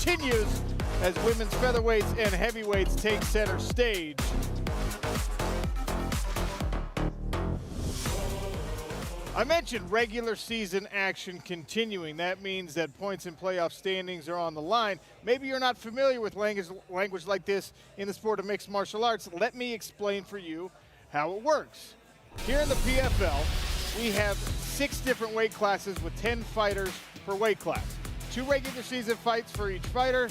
continues as women's featherweights and heavyweights take center stage. I mentioned regular season action continuing. That means that points and playoff standings are on the line. Maybe you're not familiar with language like this in the sport of mixed martial arts. Let me explain for you how it works. Here in the PFL, we have 6 different weight classes with 10 fighters per weight class. 2 regular season fights for each fighter,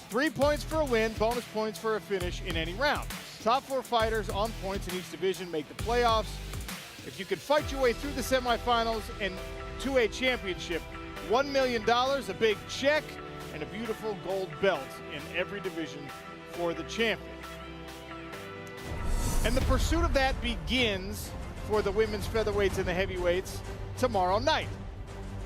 3 points for a win, bonus points for a finish in any round. Top 4 fighters on points in each division make the playoffs. If you can fight your way through the semifinals and to a championship, $1 million, a big check, and a beautiful gold belt in every division for the champion. And the pursuit of that begins for the women's featherweights and the heavyweights tomorrow night.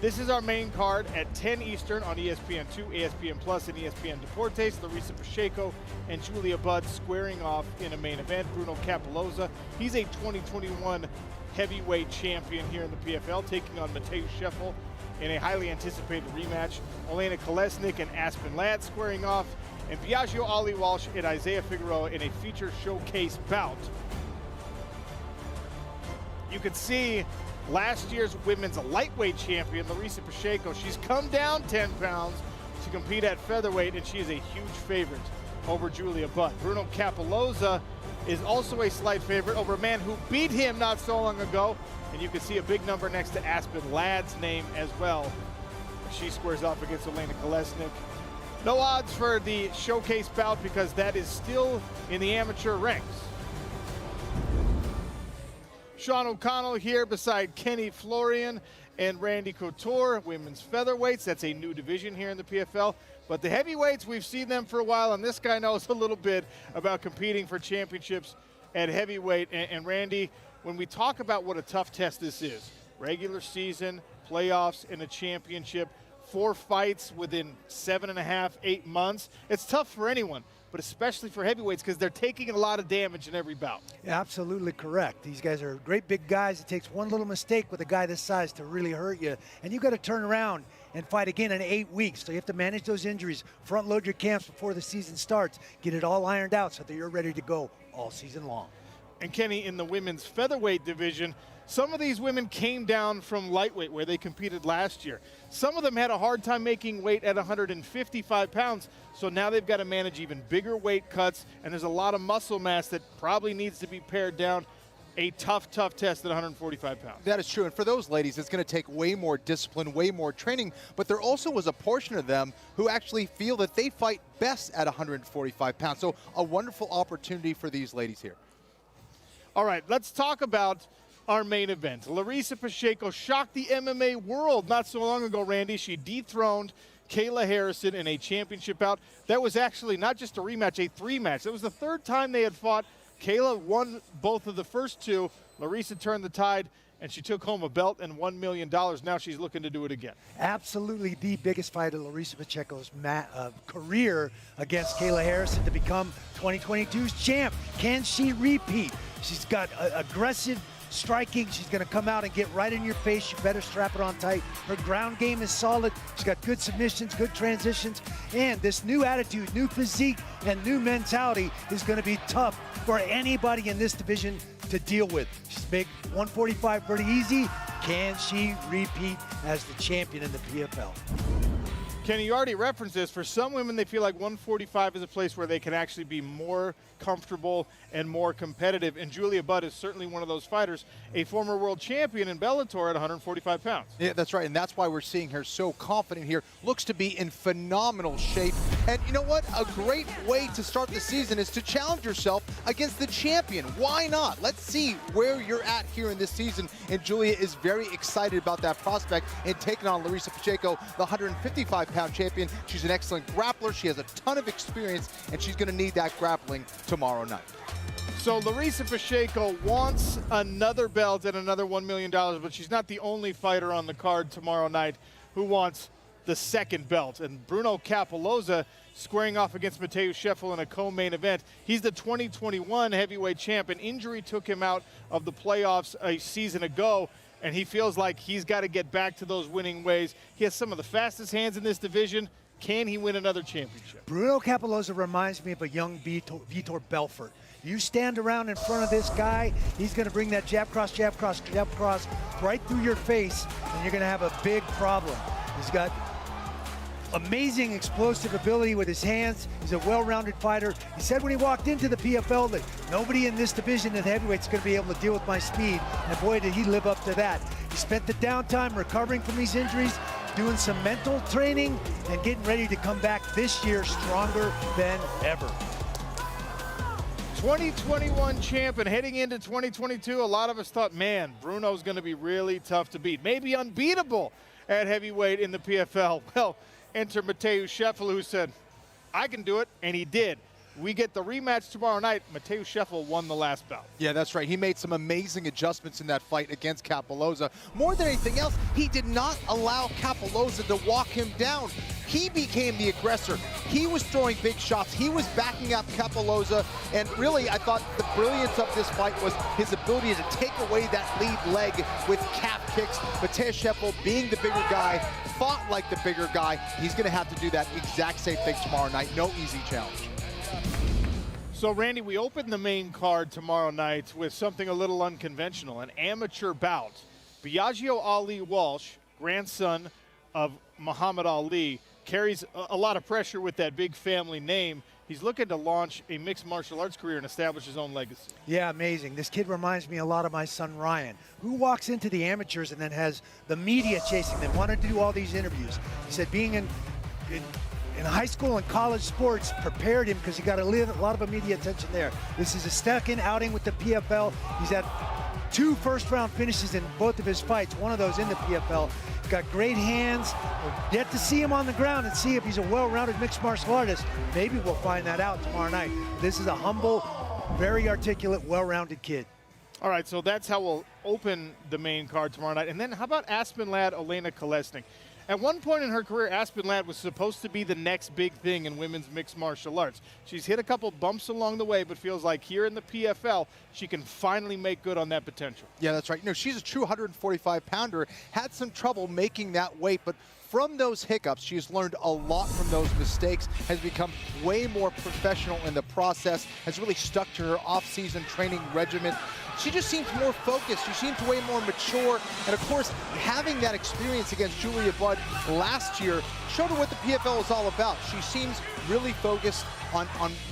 This is our main card at 10 Eastern on ESPN2, ESPN Plus, and ESPN Deportes. Larissa Pacheco and Julia Budd squaring off in a main event. Bruno Cappelozza, he's a 2021 heavyweight champion here in the PFL, taking on Scheffel in a highly anticipated rematch. Elena Kolesnik and Aspen Ladd squaring off, and Biagio Ali Walsh and Isaiah Figueroa in a feature showcase bout. You can see last year's women's lightweight champion, Larissa Pacheco. She's come down 10 pounds to compete at featherweight, and she is a huge favorite over Julia Budd. Bruno Cappelozza is also a slight favorite over a man who beat him not so long ago, and you can see a big number next to Aspen Ladd's name as well. She squares off against Elena Kolesnik. No odds for the showcase bout because that is still in the amateur ranks. Sean O'Connell here beside Kenny Florian and Randy Couture, women's featherweights. That's a new division here in the PFL. But the heavyweights, we've seen them for a while, and this guy knows a little bit about competing for championships at heavyweight. And Randy, when we talk about what a tough test this is, regular season, playoffs, and a championship, 4 fights within 7.5, 8 months, it's tough for anyone, but especially for heavyweights because they're taking a lot of damage in every bout. Absolutely correct. These guys are great big guys. It takes one little mistake with a guy this size to really hurt you, and you've got to turn around and fight again in 8 weeks. So you have to manage those injuries, front load your camps before the season starts, get it all ironed out so that you're ready to go all season long. And Kenny, in the women's featherweight division, some of these women came down from lightweight where they competed last year. Some of them had a hard time making weight at 155 pounds, so now they've got to manage even bigger weight cuts, and there's a lot of muscle mass that probably needs to be pared down. A tough test at 145 pounds. That is true, and for those ladies, it's going to take way more discipline, way more training, but there also was a portion of them who actually feel that they fight best at 145 pounds, so a wonderful opportunity for these ladies here. All right, let's talk about our main event. Larissa Pacheco shocked the MMA world not so long ago, Randy. She dethroned Kayla Harrison in a championship bout. That was actually not just a rematch, a 3-match. It was the 3rd time they had fought. Kayla won both of the first 2. Larissa turned the tide, and she took home a belt and $1 million. Now she's looking to do it again. Absolutely the biggest fight of Larissa Pacheco's career against Kayla Harrison to become 2022's champ. Can she repeat? She's got aggressive striking. She's going to come out and get right in your face. You better strap it on tight. Her ground game is solid. She's got good submissions, good transitions, and this new attitude, new physique, and new mentality is going to be tough for anybody in this division to deal with. She's big, 145 pretty easy. Can she repeat as the champion in the PFL? Kenny, you already referenced this. For some women, they feel like 145 is a place where they can actually be more comfortable and more competitive. And Julia Budd is certainly one of those fighters, a former world champion in Bellator at 145 pounds. Yeah, that's right, and that's why we're seeing her so confident here. Looks to be in phenomenal shape. And you know what? A great way to start the season is to challenge yourself against the champion. Why not? Let's see where you're at here in this season. And Julia is very excited about that prospect and taking on Larissa Pacheco, the 155-pound champion. She's an excellent grappler. She has a ton of experience, and she's going to need that grappling tomorrow night. So Larissa Pacheco wants another belt and another $1 million, but she's not the only fighter on the card tomorrow night who wants the second belt. And Bruno Cappelozza squaring off against Scheffel in a co-main event. He's the 2021 heavyweight champ. An injury took him out of the playoffs a season ago, and he feels like he's got to get back to those winning ways. He has some of the fastest hands in this division, Can he win another championship? Bruno Cappelozza reminds me of a young Vitor Belfort. You stand around in front of this guy, he's going to bring that jab cross, jab cross, jab cross right through your face, and you're going to have a big problem. He's got amazing explosive ability with his hands. He's a well-rounded fighter. He said when he walked into the PFL that nobody in this division at heavyweight is going to be able to deal with my speed, and boy, did he live up to that. He spent the downtime recovering from these injuries, doing some mental training, and getting ready to come back this year stronger than ever. 2021 champ, and heading into 2022, a lot of us thought, man, Bruno's going to be really tough to beat, maybe unbeatable at heavyweight in the PFL. Well, enter Mateusz Scheffel, who said, I can do it, and he did. We get the rematch tomorrow night. Mateusz Scheffel won the last bout. Yeah, that's right. He made some amazing adjustments in that fight against Cappelozza. More than anything else, he did not allow Cappelozza to walk him down. He became the aggressor. He was throwing big shots. He was backing up Cappelozza. And really, I thought the brilliance of this fight was his ability to take away that lead leg with calf kicks. Mateusz Scheffel, being the bigger guy, fought like the bigger guy. He's going to have to do that exact same thing tomorrow night. No easy challenge. So, Randy, we open the main card tomorrow night with something a little unconventional, an amateur bout. Biagio Ali Walsh, grandson of Muhammad Ali, carries a lot of pressure with that big family name. He's looking to launch a mixed martial arts career and establish his own legacy. Yeah, amazing. This kid reminds me a lot of my son Ryan, who walks into the amateurs and then has the media chasing them, wanted to do all these interviews. He said being in high school and college sports prepared him because he got a lot of media attention there. This is a second outing with the PFL. He's had 2 first-round finishes in both of his fights, one of those in the PFL. He's got great hands. We'll get to see him on the ground and see if he's a well-rounded mixed martial artist. Maybe we'll find that out tomorrow night. This is a humble, very articulate, well-rounded kid. All right, so that's how we'll open the main card tomorrow night. And then how about Aspen lad Elena Kolesnik? At one point in her career, Aspen Ladd was supposed to be the next big thing in women's mixed martial arts. She's hit a couple bumps along the way, but feels like here in the PFL, she can finally make good on that potential. Yeah, that's right. You know, she's a true 145-pounder, had some trouble making that weight, but from those hiccups, she's learned a lot from those mistakes, has become way more professional in the process, has really stuck to her off-season training regimen. She just seems more focused. She seems way more mature. And of course, having that experience against Julia Budd last year showed her what the PFL is all about. She seems really focused on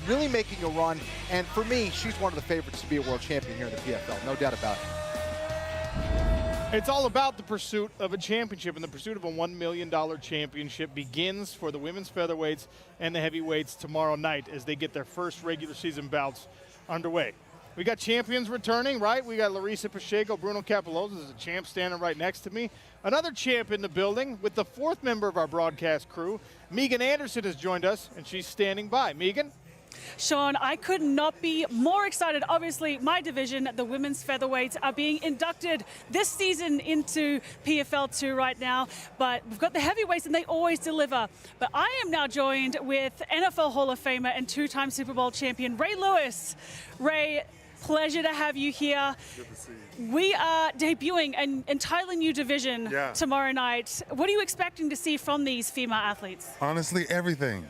really making a run. And for me, she's one of the favorites to be a world champion here in the PFL, no doubt about it. It's all about the pursuit of a championship, and the pursuit of a $1 million championship begins for the women's featherweights and the heavyweights tomorrow night as they get their first regular season bouts underway. We got champions returning, right? We got Larissa Pacheco, Bruno Cappelozza is a champ standing right next to me. Another champ in the building with the 4th member of our broadcast crew. Megan Anderson has joined us, and she's standing by. Megan? Sean, I could not be more excited. Obviously, my division, the women's featherweights, are being inducted this season into PFL 2 right now. But we've got the heavyweights, and they always deliver. But I am now joined with NFL Hall of Famer and 2-time Super Bowl champion, Ray Lewis. Ray, pleasure to have you here. Good to see you. We are debuting an entirely new division tomorrow night. What are you expecting to see from these female athletes? Honestly, everything.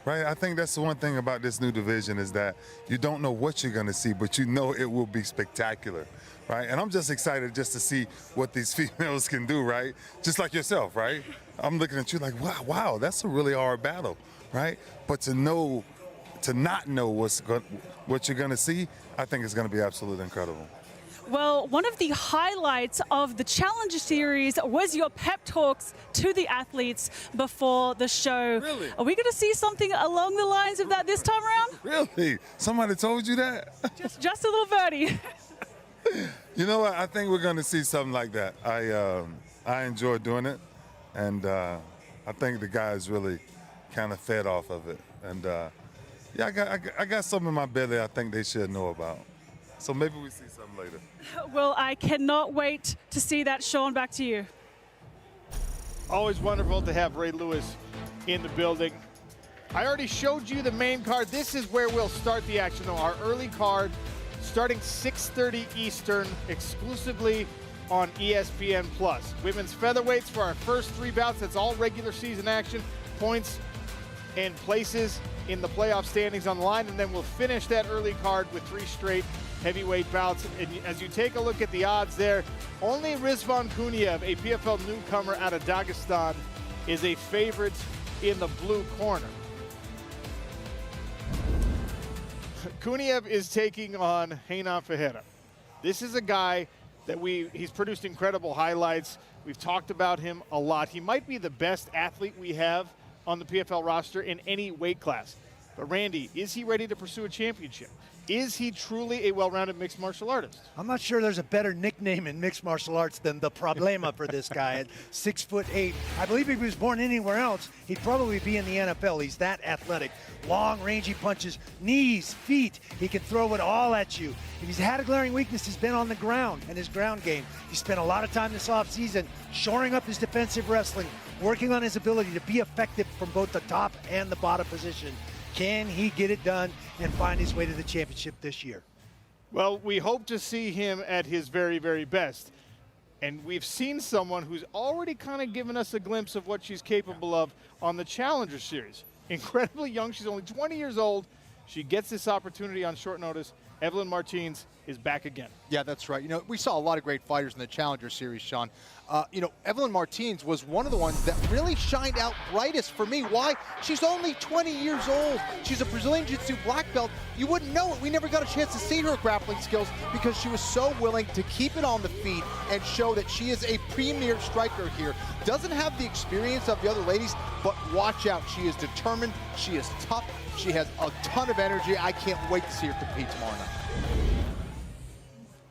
Right, I think that's the one thing about this new division is that you don't know what you're going to see, but you know it will be spectacular, right? And I'm just excited just to see what these females can do, right? Just like yourself, right? I'm looking at you like, wow, that's a really hard battle, right? But to not know what you're going to see, I think it's going to be absolutely incredible. Well, one of the highlights of the Challenger Series was your pep talks to the athletes before the show. Really? Are we going to see something along the lines of that this time around? Really? Somebody told you that? Just a little birdie. You know what? I think we're going to see something like that. I enjoy doing it, and I think the guys really kind of fed off of it. And yeah, I got something in my belly I think they should know about. So maybe we see something later. Well, I cannot wait to see that. Sean, back to you. Always wonderful to have Ray Lewis in the building. I already showed you the main card. This is where we'll start the action, though. Our early card starting 6:30 Eastern, exclusively on ESPN+. Women's featherweights for our first 3 bouts. That's all regular season action. Points and places in the playoff standings on the line, and then we'll finish that early card with 3 straight heavyweight bouts. And as you take a look at the odds there, only Rizvan Kuniev, a PFL newcomer out of Dagestan, is a favorite in the blue corner. Kuniev is taking on Renan Ferreira. This is a guy that he's produced incredible highlights. We've talked about him a lot. He might be the best athlete we have on the PFL roster in any weight class. But Randy, is he ready to pursue a championship? Is he truly a well-rounded mixed martial artist? I'm not sure there's a better nickname in mixed martial arts than the Problema for this guy at 6'8". I believe if he was born anywhere else, he'd probably be in the NFL. He's that athletic. Long, rangy punches, knees, feet. He can throw it all at you. If he's had a glaring weakness, he's been on the ground and his ground game. He spent a lot of time this offseason shoring up his defensive wrestling, working on his ability to be effective from both the top and the bottom position. Can he get it done and find his way to the championship this year? Well, we hope to see him at his very, very best. And we've seen someone who's already kind of given us a glimpse of what she's capable of on the Challenger Series. Incredibly young. She's only 20 years old. She gets this opportunity on short notice. Evelyn Martins is back again. Yeah, that's right. You know, we saw a lot of great fighters in the Challenger Series, Sean. You know, Evelyn Martins was one of the ones that really shined out brightest for me. Why? She's only 20 years old. She's a Brazilian Jiu-Jitsu black belt. You wouldn't know it. We never got a chance to see her grappling skills because she was so willing to keep it on the feet and show that she is a premier striker here. Doesn't have the experience of the other ladies, but watch out. She is determined. She is tough. She has a ton of energy. I can't wait to see her compete tomorrow night.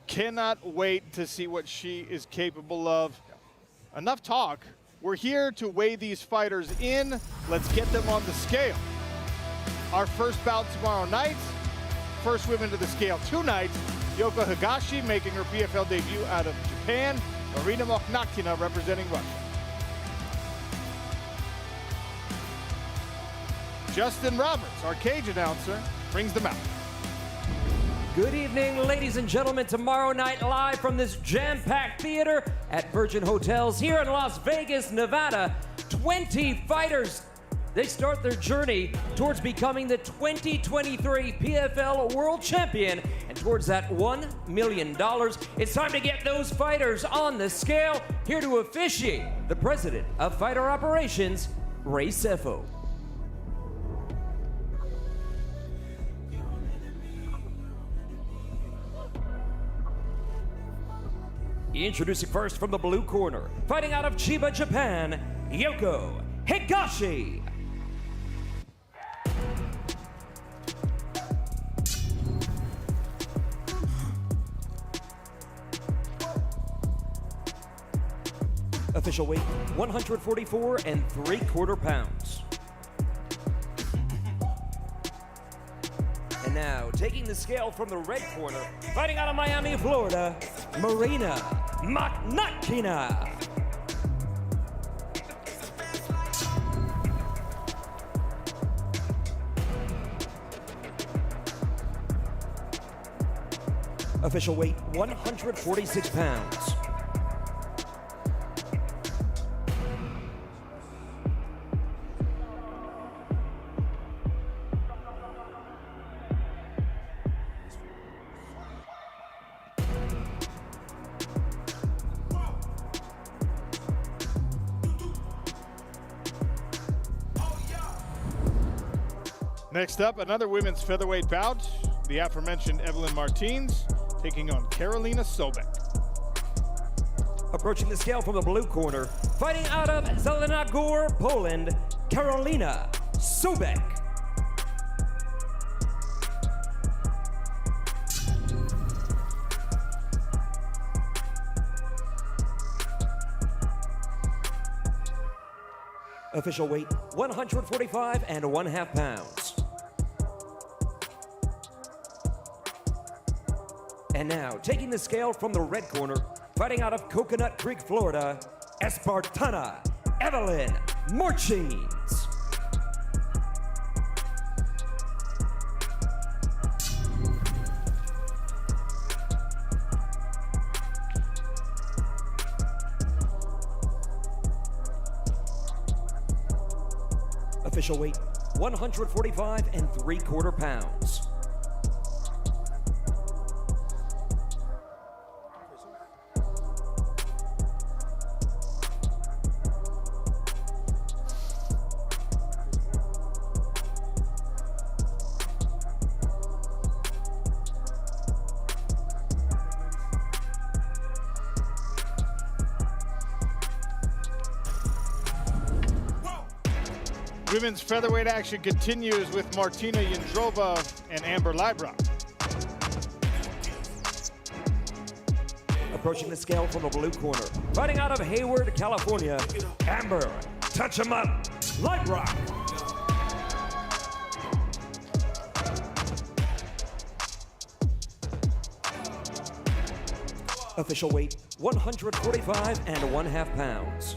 Cannot wait to see what she is capable of. Enough talk. We're here to weigh these fighters in. Let's get them on the scale. Our first bout tomorrow night. First women to the scale tonight. Yoko Higashi making her PFL debut out of Japan. Marina Mokhnakina representing Russia. Justin Roberts, our cage announcer, brings them out. Good evening, ladies and gentlemen. Tomorrow night, live from this jam-packed theater at Virgin Hotels here in Las Vegas, Nevada, 20 fighters. They start their journey towards becoming the 2023 PFL World Champion and towards that $1 million. It's time to get those fighters on the scale. Here to officiate, the president of Fighter Operations, Ray Scheffel. Introducing first from the blue corner, fighting out of Chiba, Japan, Yoko Higashi. Official weight, 144 3/4 pounds. And now, taking the scale from the red corner, fighting out of Miami, Florida, Marina Mokhnakina. Official weight, 146 pounds. Next up, another women's featherweight bout. The aforementioned Evelyn Martins taking on Karolina Sobek. Approaching the scale from the blue corner, fighting out of Zelenogór, Poland, Karolina Sobek. Official weight, 145 1/2 pounds. And now, taking the scale from the red corner, fighting out of Coconut Creek, Florida, Espartana Evelyn Martins. Official weight, 145 3/4 pounds. Women's featherweight action continues with Martina Jindrova and Amber Leibrock. Approaching the scale from the blue corner, fighting out of Hayward, California, Amber, touch him up, Leibrock. Official weight, 145 1/2 pounds.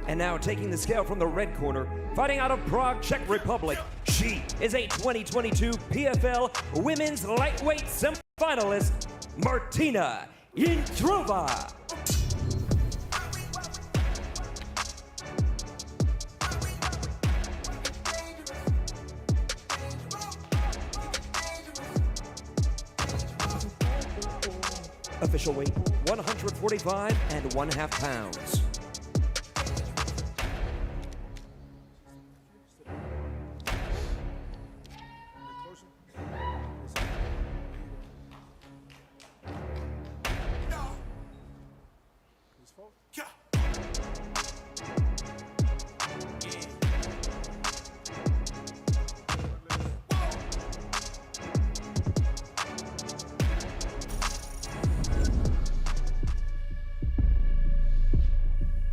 And now taking the scale from the red corner, fighting out of Prague, Czech Republic, she is a 2022 PFL Women's Lightweight semifinalist, Martina Jindrova. Official weight, 145 1/2 pounds.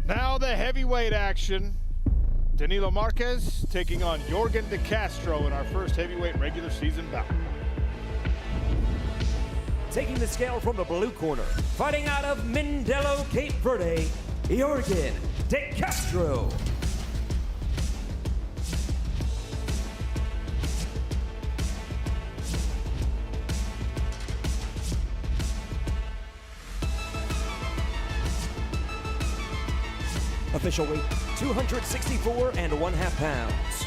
Now the heavyweight action. Danilo Marquez taking on Jorgen De Castro in our first heavyweight regular season bout. Taking the scale from the blue corner, fighting out of Mindelo, Cape Verde, Jorgen De Castro. Official weight, 264 1/2 pounds.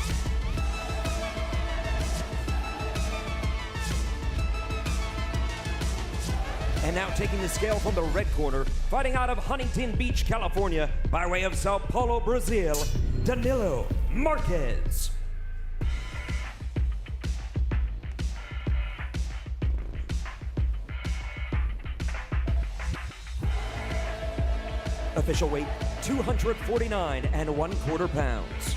And now taking the scale from the red corner, fighting out of Huntington Beach, California, by way of Sao Paulo, Brazil, Danilo Marquez. Official weight, 249 1/4 pounds.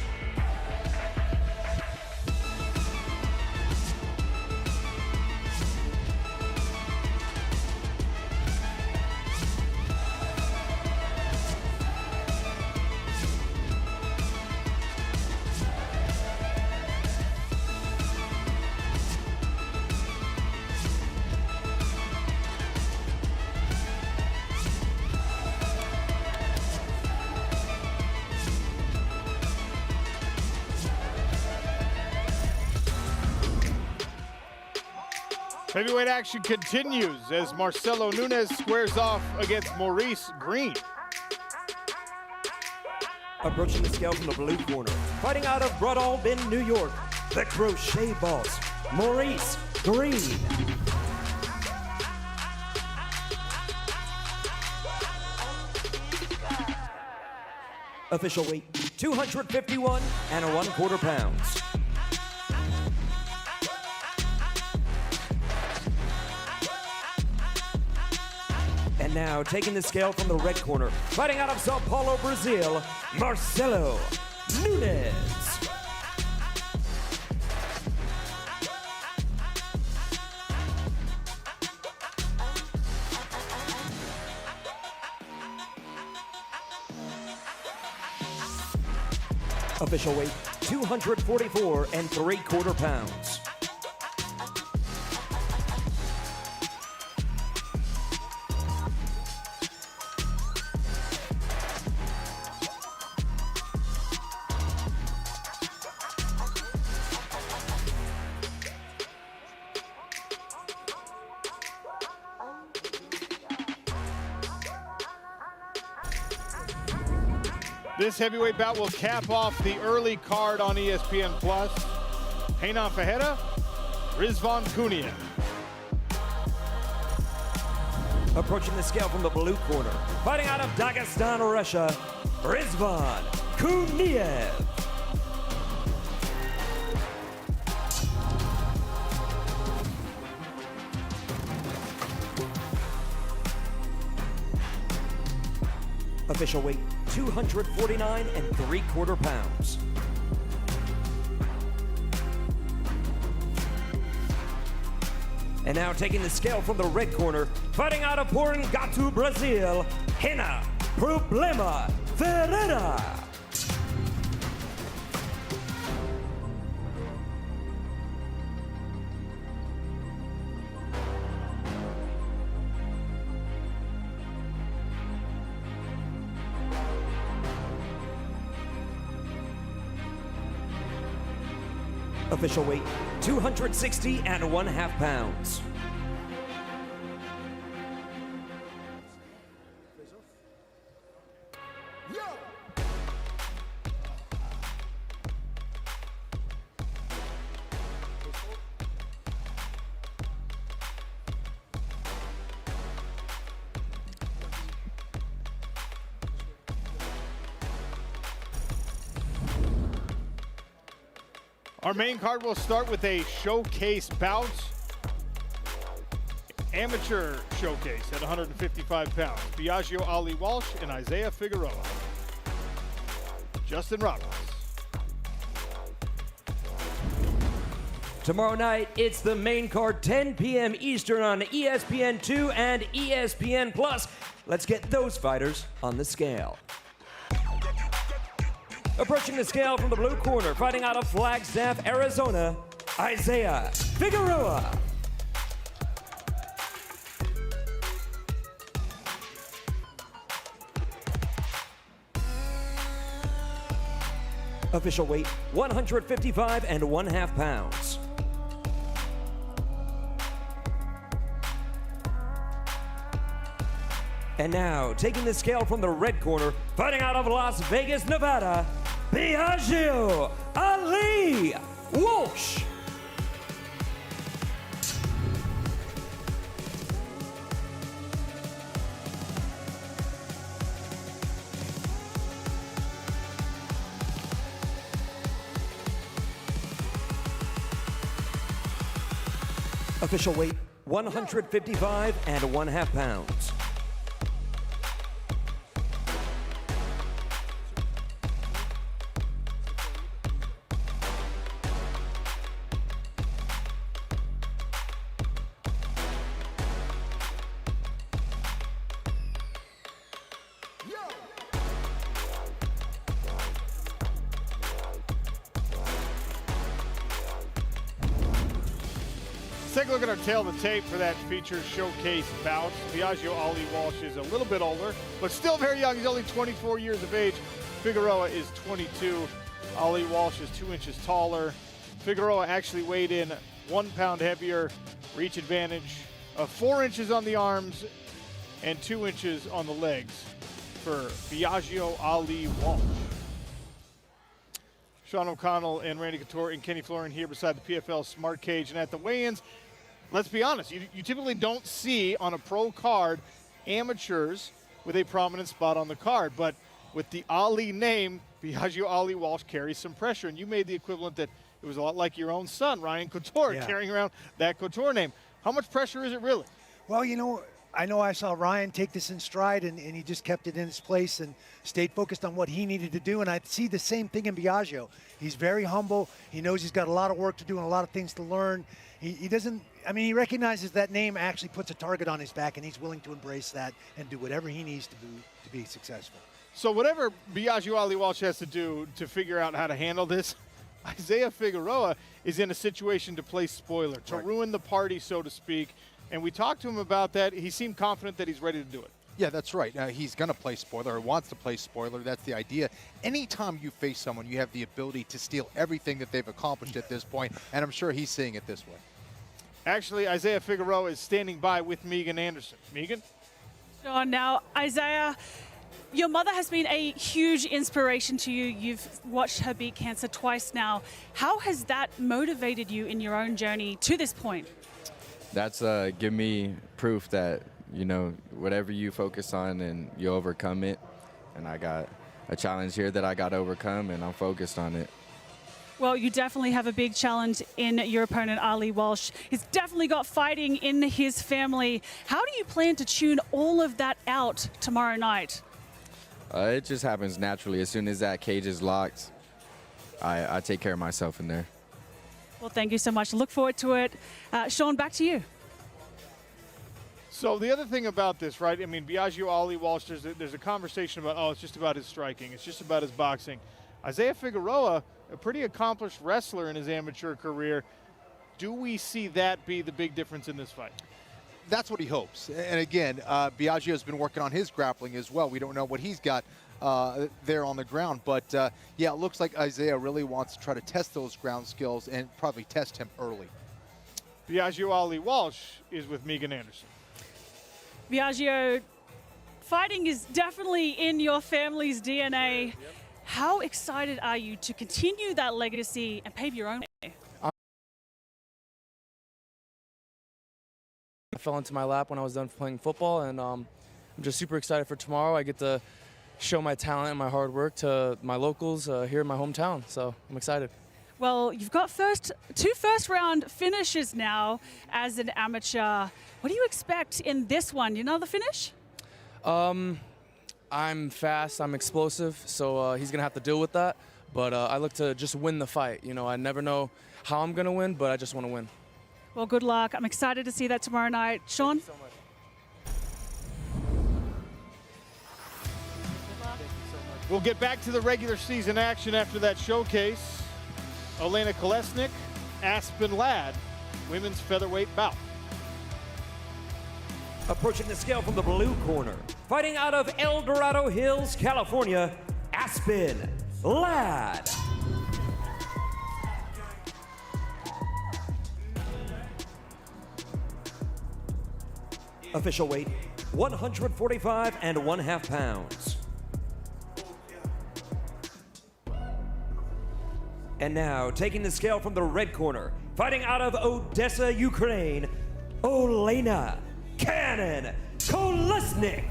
Heavyweight action continues as Marcelo Nunes squares off against Maurice Green. Approaching the scale from the blue corner, fighting out of Broadalbin, New York, the crochet boss, Maurice Green. Official weight, 251 1/4 pounds. And now taking the scale from the red corner, fighting out of Sao Paulo, Brazil, Marcelo Nunes. Official weight, 244 3/4 pounds. This heavyweight bout will cap off the early card on ESPN+. Henan Fajeda, Rizvan Kuniev. Approaching the scale from the blue corner, fighting out of Dagestan, Russia, Rizvan Kuniev. Official weight, 249 3/4 pounds. And now taking the scale from the red corner, fighting out of Porangatu, Brazil, Renan Problema Ferreira. Official weight, 260 1/2 pounds. Our main card will start with a showcase bout. Amateur showcase at 155 pounds. Biagio Ali Walsh and Isaiah Figueroa. Justin Roberts. Tomorrow night, it's the main card, 10 p.m. Eastern on ESPN2 and ESPN+. Let's get those fighters on the scale. Approaching the scale from the blue corner, fighting out of Flagstaff, Arizona, Isaiah Figueroa. Official weight, 155 1/2 pounds. And now, taking the scale from the red corner, fighting out of Las Vegas, Nevada, Biagio Ali Walsh. Official weight, 155 1/2 pounds. Let's take a look at our tail of the tape for that feature showcase bout. Biagio Ali Walsh is a little bit older, but still very young. He's only 24 years of age. Figueroa is 22. Ali Walsh is 2 inches taller. Figueroa actually weighed in 1 pound heavier, reach advantage of 4 inches on the arms and 2 inches on the legs for Biagio Ali Walsh. Sean O'Connell and Randy Couture and Kenny Florin here beside the PFL Smart Cage. And at the weigh-ins, let's be honest, you typically don't see on a pro card amateurs with a prominent spot on the card. But with the Ali name, Biagio Ali Walsh carries some pressure. And you made the equivalent that it was a lot like your own son, Ryan Couture, carrying around that Couture name. How much pressure is it really? Well, you know, I saw Ryan take this in stride, and he just kept it in its place and stayed focused on what he needed to do. And I see the same thing in Biagio. He's very humble. He knows he's got a lot of work to do and a lot of things to learn. He doesn't, I mean, he recognizes that name actually puts a target on his back, and he's willing to embrace that and do whatever he needs to do to be successful. So whatever Biagio Ali Walsh has to do to figure out how to handle this, Isaiah Figueroa is in a situation to play spoiler, to ruin the party, so to speak. And we talked to him about that. He seemed confident that he's ready to do it. Yeah, that's right. He's going to play spoiler or wants to play spoiler. That's the idea. Anytime you face someone, you have the ability to steal everything that they've accomplished at this point, and I'm sure he's seeing it this way. Actually, Isaiah Figueroa is standing by with Megan Anderson. Megan? Sean, now, Isaiah, Your mother has been a huge inspiration to you. You've watched her beat cancer twice now. How has that motivated you in your own journey to this point? That's give me proof that, you know, whatever you focus on and you overcome it. And I got a challenge here that I got to overcome, and I'm focused on it. Well, you definitely have a big challenge in your opponent, Ali Walsh. He's definitely got fighting in his family. How do you plan to tune all of that out tomorrow night? It just happens naturally. As soon as that cage is locked, I take care of myself in there. Well, thank you so much. Look forward to it. Sean, back to you. So the other thing about this, right? I mean, Biagio, Ali Walsh, there's a conversation about, oh, it's just about his striking. It's just about his boxing. Isaiah Figueroa, a pretty accomplished wrestler in his amateur career. Do we see that be the big difference in this fight? That's what he hopes. And again, Biagio's been working on his grappling as well. We don't know what he's got there on the ground. But, yeah, it looks like Isaiah really wants to try to test those ground skills and probably test him early. Biagio Ali Walsh is with Megan Anderson. Biagio, fighting is definitely in your family's DNA. Yep. How excited are you to continue that legacy and pave your own way? I fell into my lap when I was done playing football, and I'm just super excited for tomorrow. I get to show my talent and my hard work to my locals here in my hometown, so I'm excited. Well, you've got two first-round finishes now as an amateur. What do you expect in this one? You know the finish? I'm fast, I'm explosive, so he's going to have to deal with that. But I look to just win the fight. You know, I never know how I'm going to win, but I just want to win. Well, good luck. I'm excited to see that tomorrow night. Sean? Thank you so much. We'll get back to the regular season action after that showcase. Elena Kolesnik, Aspen Ladd, women's featherweight bout. Approaching the scale from the blue corner, fighting out of El Dorado Hills, California, Aspen Ladd. Official weight, 145 1/2 pounds. And now, taking the scale from the red corner, fighting out of Odessa, Ukraine, Olena Cannon Kolesnik.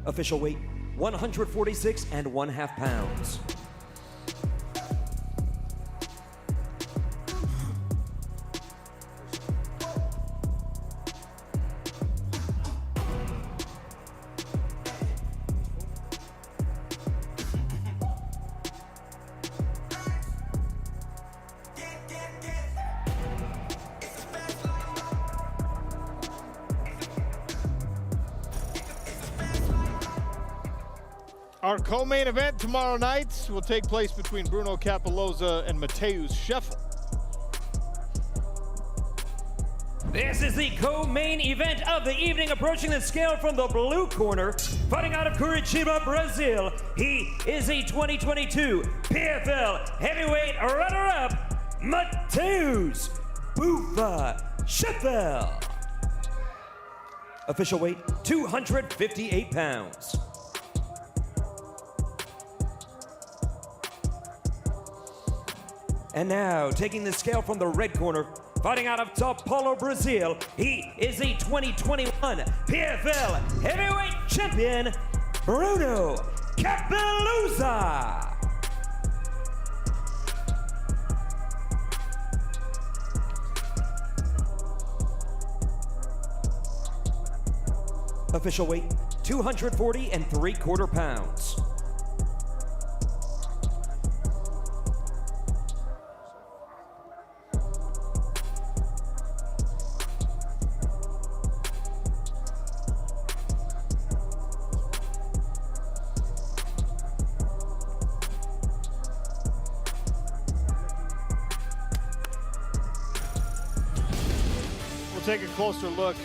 Official weight, 146 1/2 pounds. Our co-main event tomorrow night will take place between Bruno Cappelozza and Mateusz Scheffel. This is the co-main event of the evening, approaching the scale from the blue corner, fighting out of Curitiba, Brazil. He is a 2022 PFL heavyweight runner-up, Mateusz Scheffel. Official weight, 258 pounds. And now, taking the scale from the red corner, fighting out of Sao Paulo, Brazil, he is the 2021 PFL heavyweight champion, Bruno Cappelozza. Official weight, 240 3/4 pounds. Take a closer look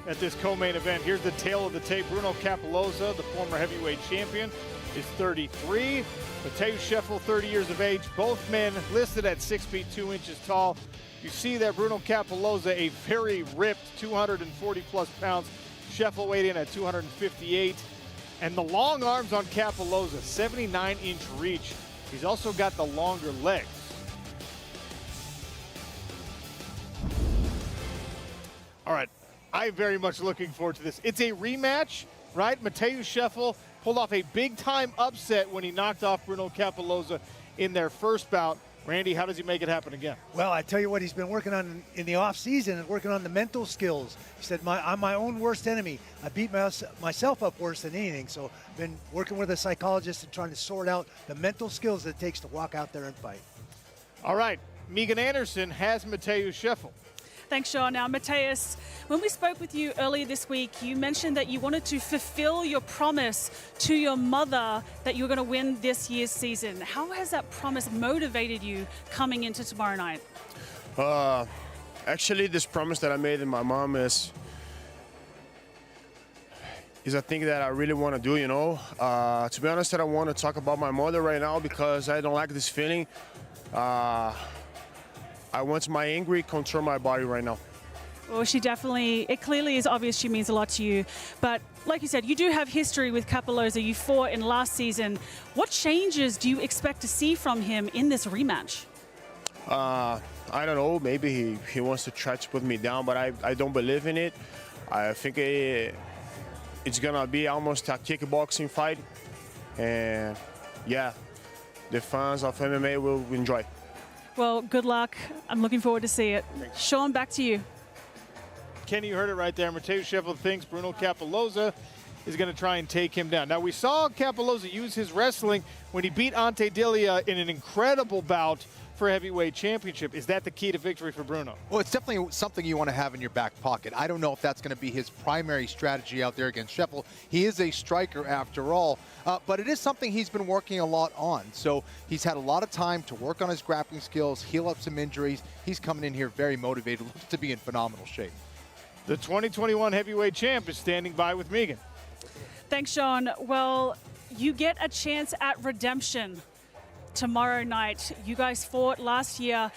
at this co-main event. Here's the tail of the tape. Bruno Cappelozza, the former heavyweight champion, is 33. Mateusz Scheffel, 30 years of age. Both men listed at 6 feet 2 inches tall. You see there, Bruno Cappelozza, a very ripped 240-plus pounds. Scheffel weighed in at 258. And the long arms on Cappelozza, 79-inch reach. He's also got the longer legs. All right, I'm very much looking forward to this. It's a rematch, right? Mateusz Scheffel pulled off a big-time upset when he knocked off Bruno Cappelozza in their first bout. Randy, how does he make it happen again? Well, I tell you what, he's been working on in the off-season and working on the mental skills. He said, I'm my own worst enemy. I beat myself up worse than anything. So I've been working with a psychologist and trying to sort out the mental skills that it takes to walk out there and fight. All right, Megan Anderson has Mateusz Scheffel. Thanks, Sean. Now, Mateus, when we spoke with you earlier this week, you mentioned that you wanted to fulfill your promise to your mother that you were going to win this year's season. How has that promise motivated you coming into tomorrow night? Actually, this promise that I made to my mom is a thing that I really want to do, you know. To be honest, I don't want to talk about my mother right now because I don't like this feeling. I want my angry control my body right now. Well, it clearly is obvious she means a lot to you. But like you said, you do have history with Cappelozza. You fought in last season. What changes do you expect to see from him in this rematch? I don't know. Maybe he wants to try to put me down, but I don't believe in it. I think it's going to be almost a kickboxing fight. And, yeah, the fans of MMA will enjoy. Well, good luck. I'm looking forward to see it. Thanks. Sean, back to you. Kenny, you heard it right there. Mateusz Scheffel thinks Bruno Cappelozza is going to try and take him down. Now, we saw Cappelozza use his wrestling when he beat Ante Delia in an incredible bout for heavyweight championship. Is that the key to victory for Bruno? Well, it's definitely something you want to have in your back pocket. I don't know if that's going to be his primary strategy out there against Scheffel. He is a striker after all, but it is something he's been working a lot on. So he's had a lot of time to work on his grappling skills, heal up some injuries. He's coming in here very motivated, looks to be in phenomenal shape. The 2021 heavyweight champ is standing by with Megan. Thanks, Sean. Well, you get a chance at redemption tomorrow night. You guys fought last year.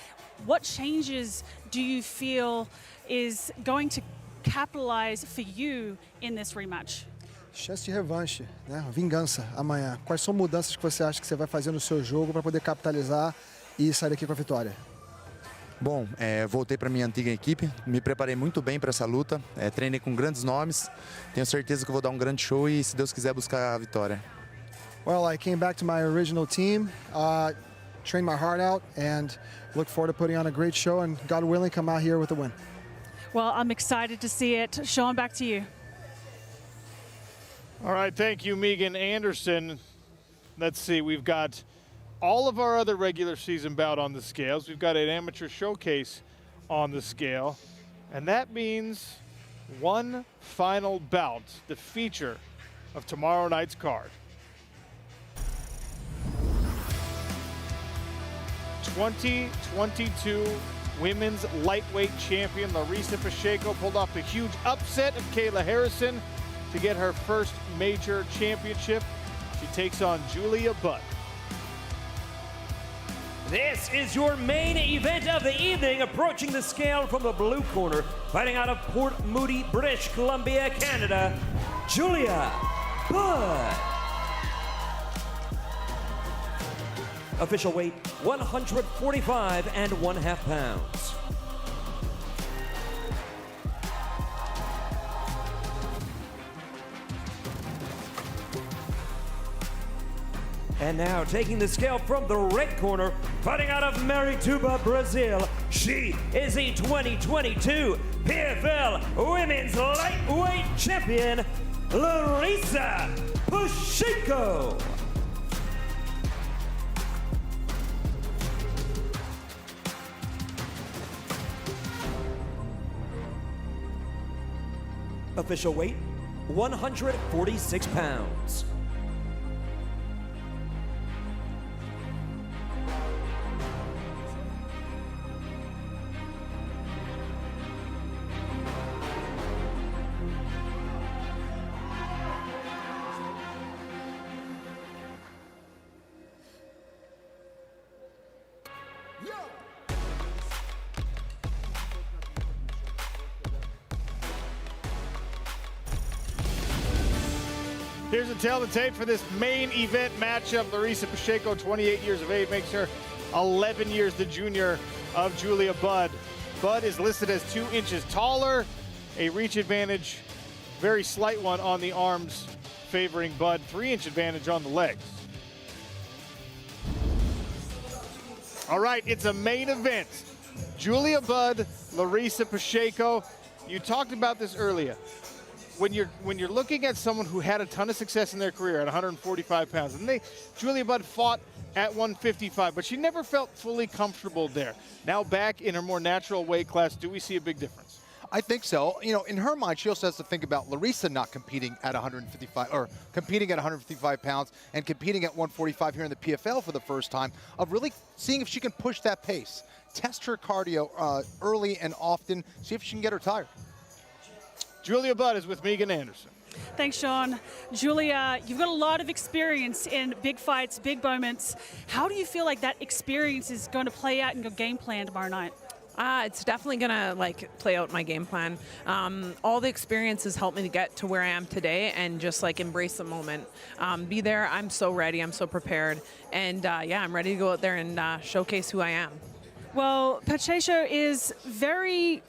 What changes do you feel is going to capitalize for you in this rematch? Chance de revanche, né? Vingança amanhã. Quais são mudanças que você acha que você vai fazer no seu jogo para poder capitalizar e sair daqui com a vitória? Bom, voltei para minha antiga equipe, me preparei muito bem para essa luta, treinei com grandes nomes, tenho certeza que vou dar grande show e, se Deus quiser, buscar a vitória. Well, I came back to my original team, trained my heart out, and look forward to putting on a great show and, God willing, come out here with a win. Well, I'm excited to see it. Sean, back to you. All right, thank you, Megan Anderson. Let's see, we've got all of our other regular season bout on the scales. We've got an amateur showcase on the scale. And that means one final bout, the feature of tomorrow night's card. 2022 women's lightweight champion Larissa Pacheco pulled off the huge upset of Kayla Harrison to get her first major championship. She takes on Julia Budd. This is your main event of the evening, approaching the scale from the blue corner, fighting out of Port Moody, British Columbia, Canada, Julia Budd. Official weight, 145.5 pounds. And now taking the scale from the red corner, fighting out of Marituba, Brazil, she is the 2022 PFL Women's Lightweight Champion, Larissa Pacheco. Official weight, 146 pounds. Here's a tell the tape for this main event matchup. Larissa Pacheco, 28 years of age, makes her 11 years the junior of Julia Budd. Budd is listed as 2 inches taller, a reach advantage, very slight one on the arms, favoring Budd, 3-inch advantage on the legs. All right, it's a main event. Julia Budd, Larissa Pacheco. You talked about this earlier. When you're looking at someone who had a ton of success in their career at 145 pounds, and Julia Budd fought at 155, but she never felt fully comfortable there. Now back in her more natural weight class, do we see a big difference? I think so. You know, in her mind, she also has to think about Larissa not competing at 155, or competing at 155 pounds and competing at 145 here in the PFL for the first time, of really seeing if she can push that pace. Test her cardio early and often, see if she can get her tired. Julia Budd is with Megan Anderson. Thanks, Sean. Julia, you've got a lot of experience in big fights, big moments. How do you feel like that experience is going to play out in your game plan tomorrow night? It's definitely going to play out my game plan. All the experiences helped me to get to where I am today and just embrace the moment. Be there. I'm so ready. I'm so prepared. And yeah, I'm ready to go out there and showcase who I am. Well, Pacheco is very,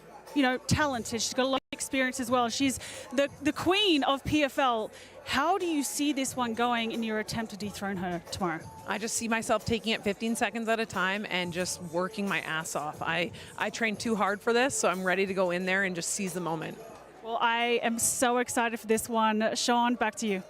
talented. She's got a lot of experience as well. She's the queen of PFL. How do you see this one going in your attempt to dethrone her tomorrow? I just see myself taking it 15 seconds at a time and just working my ass off. I trained too hard for this, so I'm ready to go in there and just seize the moment. Well, I am so excited for this one. Sean, back to you.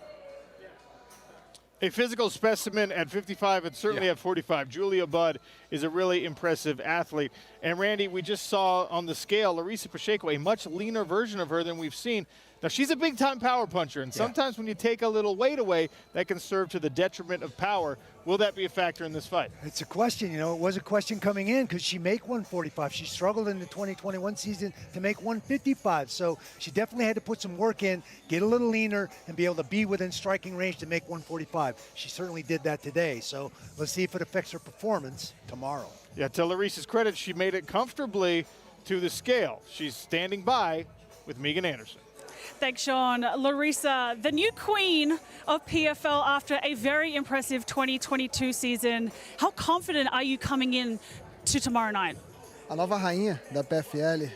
A physical specimen at 55 and certainly at 45. Julia Budd is a really impressive athlete. And Randy, we just saw on the scale, Larissa Pacheco, a much leaner version of her than we've seen. Now, she's a big-time power puncher, and sometimes when you take a little weight away, that can serve to the detriment of power. Will that be a factor in this fight? It's a question. It was a question coming in. Could she make 145? She struggled in the 2021 season to make 155. So she definitely had to put some work in, get a little leaner, and be able to be within striking range to make 145. She certainly did that today. So let's see if it affects her performance tomorrow. Yeah, to Larissa's credit, she made it comfortably to the scale. She's standing by with Megan Anderson. Thanks, Sean. Larissa, the new queen of PFL after a very impressive 2022 season. How confident are you coming in to tomorrow night? A nova rainha da PFL,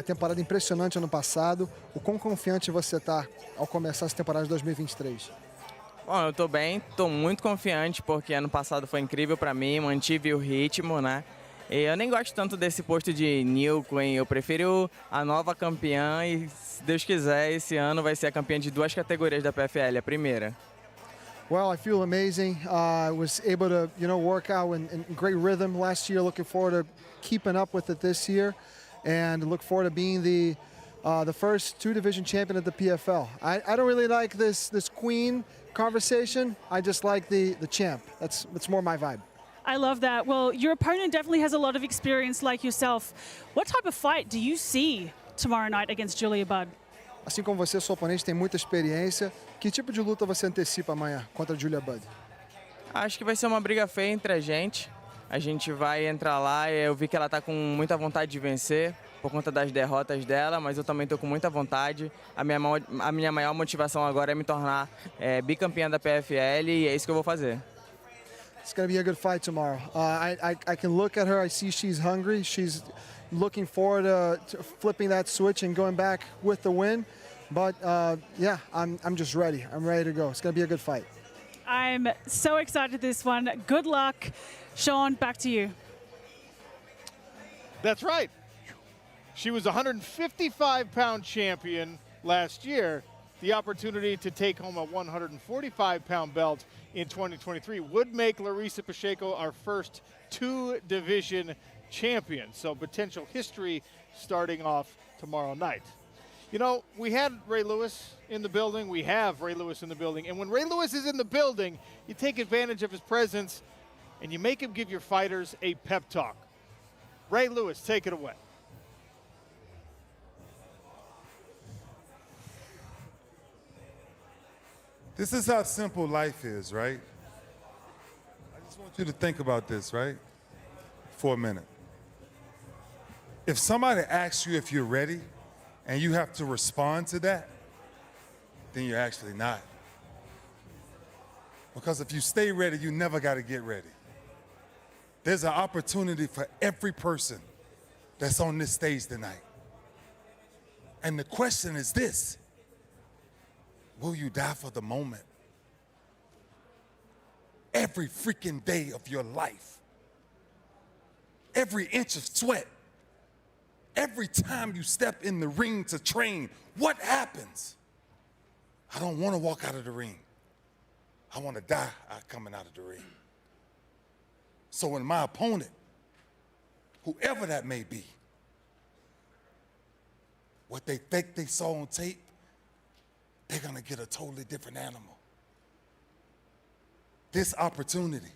temporada impressionante ano passado. O quão confiante você está ao começar essa temporada de 2023? Bom, eu estou bem, estou muito confiante porque ano passado foi incrível para mim, mantive o ritmo, né? E eu nem gosto tanto desse posto de New Queen, eu prefiro a nova campeã e, se Deus quiser, esse ano vai ser a campeã de 2 categorias da PFL, a primeira. Well, I feel amazing. I was able to, work out in great rhythm last year. Looking forward to keeping up with it this year, and look forward to being the first 2-division champion at the PFL. I don't really like this queen conversation. I just like the champ. That's more my vibe. I love that. Well, your opponent definitely has a lot of experience like yourself. What type of fight do you see tomorrow night against Julia Budd? Assim como você, seu oponente tem muita experiência. Que tipo de luta você antecipa amanhã contra a Julia Budd? Acho que vai ser uma briga feia entre a gente. A gente vai entrar lá e eu vi que ela está com muita vontade de vencer por conta das derrotas dela, mas eu também estou com muita vontade. A minha maior motivação agora é me tornar bicampeã da PFL e é isso que eu vou fazer. It's going to be a good fight tomorrow. I can look at her. I see she's hungry. She's looking forward to flipping that switch and going back with the win. But yeah, I'm just ready. I'm ready to go. It's going to be a good fight. I'm so excited this one. Good luck. Sean, back to you. That's right. She was a 155-pound champion last year. The opportunity to take home a 145-pound belt in 2023 would make Larissa Pacheco our first 2-division champion. So potential history starting off tomorrow night. We had Ray Lewis in the building. We have Ray Lewis in the building. And when Ray Lewis is in the building, you take advantage of his presence and you make him give your fighters a pep talk. Ray Lewis, take it away. This is how simple life is, right? I just want you to think about this, right? For a minute. If somebody asks you if you're ready and you have to respond to that, then you're actually not. Because if you stay ready, you never got to get ready. There's an opportunity for every person that's on this stage tonight. And the question is this: will you die for the moment? Every freaking day of your life, every inch of sweat, every time you step in the ring to train, what happens? I don't want to walk out of the ring. I want to die coming out of the ring. So when my opponent, whoever that may be, what they think they saw on tape, they're going to get a totally different animal. This opportunity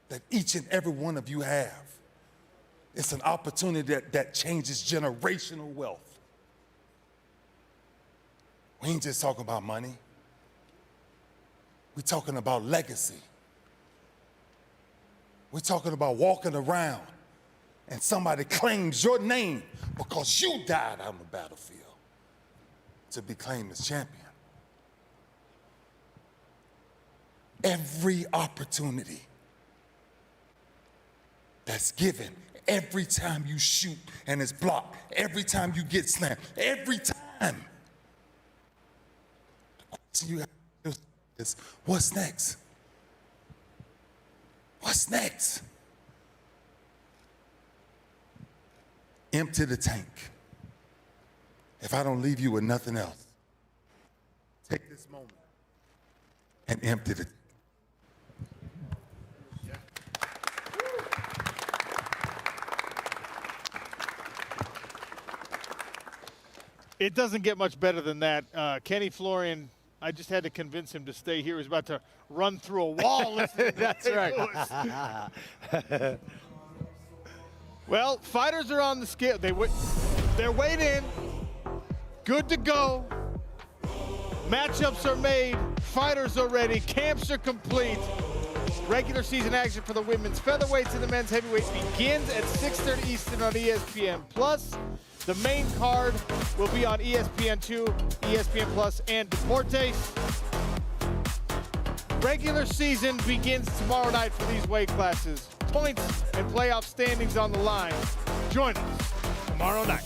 that each and every one of you have, it's an opportunity that changes generational wealth. We ain't just talking about money. We're talking about legacy. We're talking about walking around and somebody claims your name because you died on the battlefield to be claimed as champion. Every opportunity that's given, every time you shoot and it's blocked, every time you get slammed, every time. The question you have is, what's next? What's next? Empty the tank. If I don't leave you with nothing else, take this moment and empty the tank. It doesn't get much better than that. Kenny Florian, I just had to convince him to stay here. He was about to run through a wall. That's right. Well, fighters are on the scale. They're weighed in, good to go. Matchups are made, fighters are ready, camps are complete. Regular season action for the women's featherweights and the men's heavyweights begins at 6:30 Eastern on ESPN+. The main card will be on ESPN2, ESPN+, and Deportes. Regular season begins tomorrow night for these weight classes. Points and playoff standings on the line. Join us tomorrow night.